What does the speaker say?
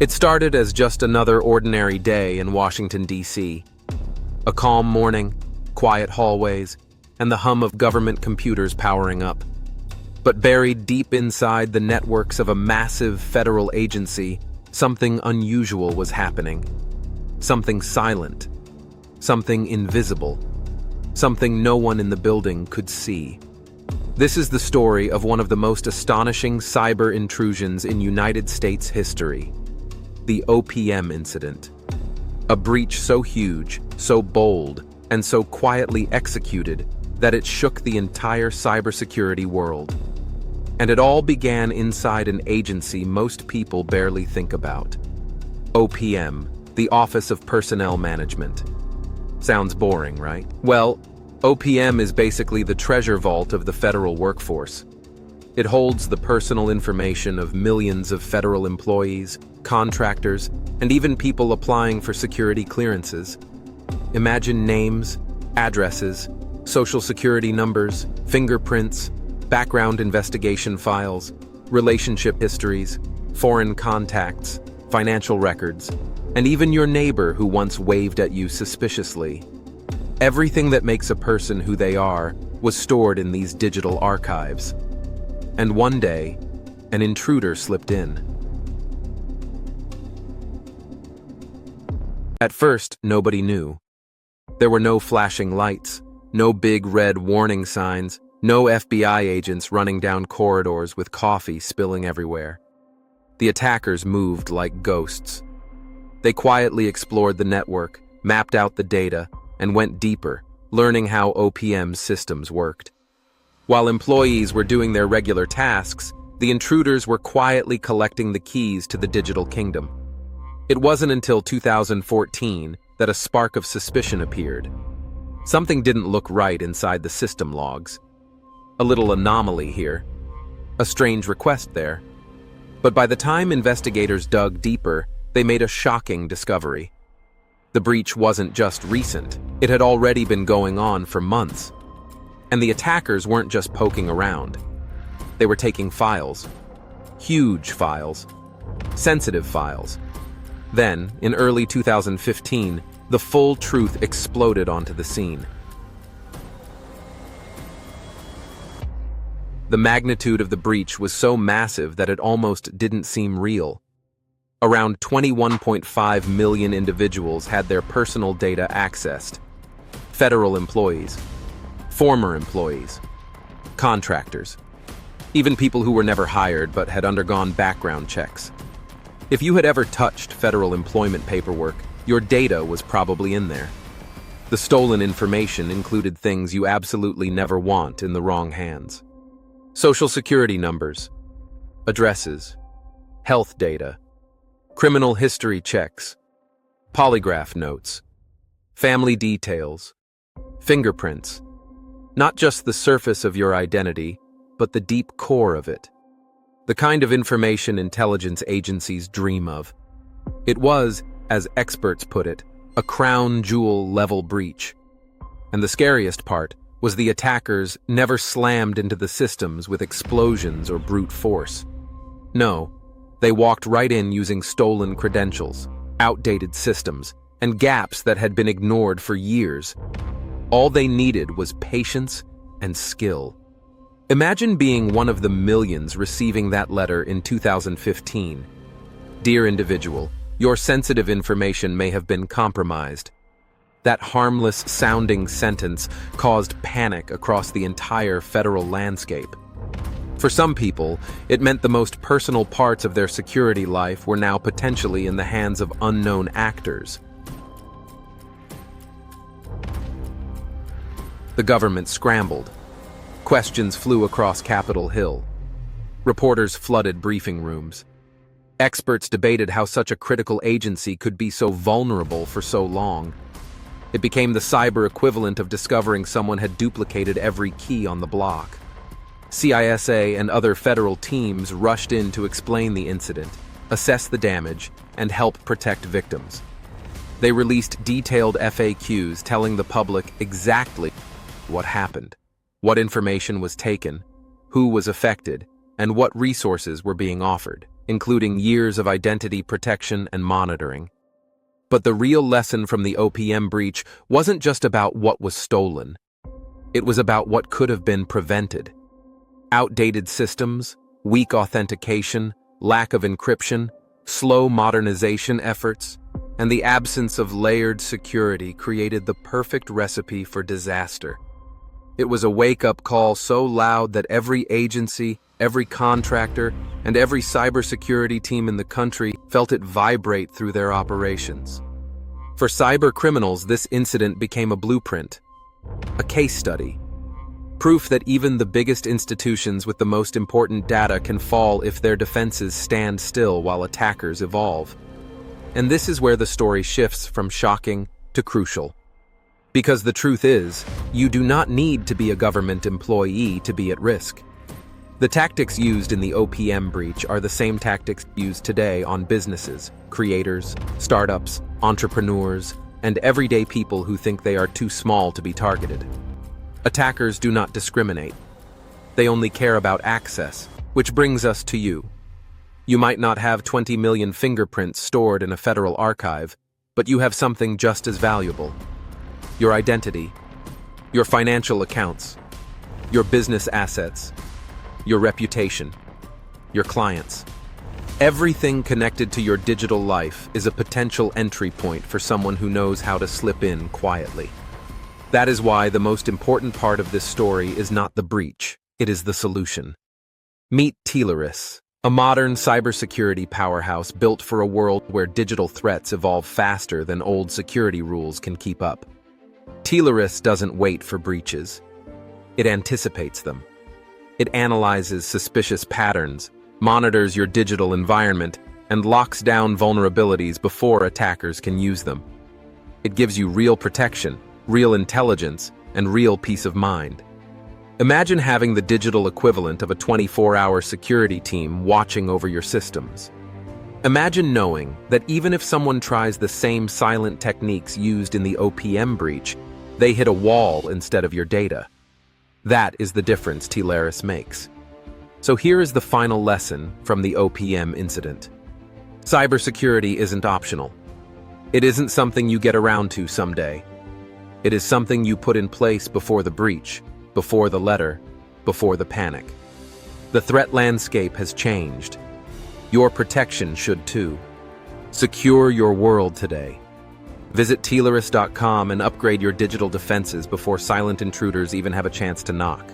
It started as just another ordinary day in Washington, D.C. A calm morning, quiet hallways, and the hum of government computers powering up. But buried deep inside the networks of a massive federal agency, something unusual was happening. Something silent. Something invisible. Something no one in the building could see. This is the story of one of the most astonishing cyber intrusions in United States history. The OPM incident. A breach so huge, so bold, and so quietly executed that it shook the entire cybersecurity world. And it all began inside an agency most people barely think about. OPM, the Office of Personnel Management. Sounds boring, right? Well, OPM is basically the treasure vault of the federal workforce. It holds the personal information of millions of federal employees, contractors, and even people applying for security clearances. Imagine names, addresses, social security numbers, fingerprints, background investigation files, relationship histories, foreign contacts, financial records, and even your neighbor who once waved at you suspiciously. Everything that makes a person who they are was stored in these digital archives. And one day, an intruder slipped in. At first, nobody knew. There were no flashing lights, no big red warning signs, no FBI agents running down corridors with coffee spilling everywhere. The attackers moved like ghosts. They quietly explored the network, mapped out the data, and went deeper, learning how OPM's systems worked. While employees were doing their regular tasks, the intruders were quietly collecting the keys to the digital kingdom. It wasn't until 2014 that a spark of suspicion appeared. Something didn't look right inside the system logs. A little anomaly here. A strange request there. But by the time investigators dug deeper, they made a shocking discovery. The breach wasn't just recent. It had already been going on for months. And the attackers weren't just poking around. They were taking files. Huge files. Sensitive files. Then, in early 2015, the full truth exploded onto the scene. The magnitude of the breach was so massive that it almost didn't seem real. Around 21.5 million individuals had their personal data accessed. Federal employees, former employees, contractors, even people who were never hired but had undergone background checks. If you had ever touched federal employment paperwork, your data was probably in there. The stolen information included things you absolutely never want in the wrong hands. Social security numbers, addresses, health data, criminal history checks, polygraph notes, family details, fingerprints. Not just the surface of your identity, but the deep core of it. The kind of information intelligence agencies dream of. It was, as experts put it, a crown jewel level breach. And the scariest part was the attackers never slammed into the systems with explosions or brute force. No, they walked right in using stolen credentials, outdated systems, and gaps that had been ignored for years. All they needed was patience and skill. Imagine being one of the millions receiving that letter in 2015. Dear individual, your sensitive information may have been compromised. That harmless-sounding sentence caused panic across the entire federal landscape. For some people, it meant the most personal parts of their security life were now potentially in the hands of unknown actors. The government scrambled. Questions flew across Capitol Hill. Reporters flooded briefing rooms. Experts debated how such a critical agency could be so vulnerable for so long. It became the cyber equivalent of discovering someone had duplicated every key on the block. CISA and other federal teams rushed in to explain the incident, assess the damage, and help protect victims. They released detailed FAQs telling the public exactly what happened, what information was taken, who was affected, and what resources were being offered. including years of identity protection and monitoring. But the real lesson from the OPM breach wasn't just about what was stolen. It was about what could have been prevented. Outdated systems, weak authentication, lack of encryption, slow modernization efforts, and the absence of layered security created the perfect recipe for disaster. It was a wake-up call so loud that every agency, every contractor, and every cybersecurity team in the country felt it vibrate through their operations. For cyber criminals, this incident became a blueprint, a case study, proof that even the biggest institutions with the most important data can fall if their defenses stand still while attackers evolve. And this is where the story shifts from shocking to crucial. Because the truth is, you do not need to be a government employee to be at risk. The tactics used in the OPM breach are the same tactics used today on businesses, creators, startups, entrepreneurs, and everyday people who think they are too small to be targeted. Attackers do not discriminate. They only care about access, which brings us to you. You might not have 20 million fingerprints stored in a federal archive, but you have something just as valuable. Your identity, your financial accounts, your business assets, your reputation, your clients. Everything connected to your digital life is a potential entry point for someone who knows how to slip in quietly. That is why the most important part of this story is not the breach, it is the solution. Meet Teleris, a modern cybersecurity powerhouse built for a world where digital threats evolve faster than old security rules can keep up. Teleris doesn't wait for breaches. It anticipates them. It analyzes suspicious patterns, monitors your digital environment, and locks down vulnerabilities before attackers can use them. It gives you real protection, real intelligence, and real peace of mind. Imagine having the digital equivalent of a 24-hour security team watching over your systems. Imagine knowing that even if someone tries the same silent techniques used in the OPM breach, they hit a wall instead of your data. That is the difference Teleris makes. So here is the final lesson from the OPM incident. Cybersecurity isn't optional. It isn't something you get around to someday. It is something you put in place before the breach, before the letter, before the panic. The threat landscape has changed. Your protection should too. Secure your world today. Visit Teleris.com and upgrade your digital defenses before silent intruders even have a chance to knock.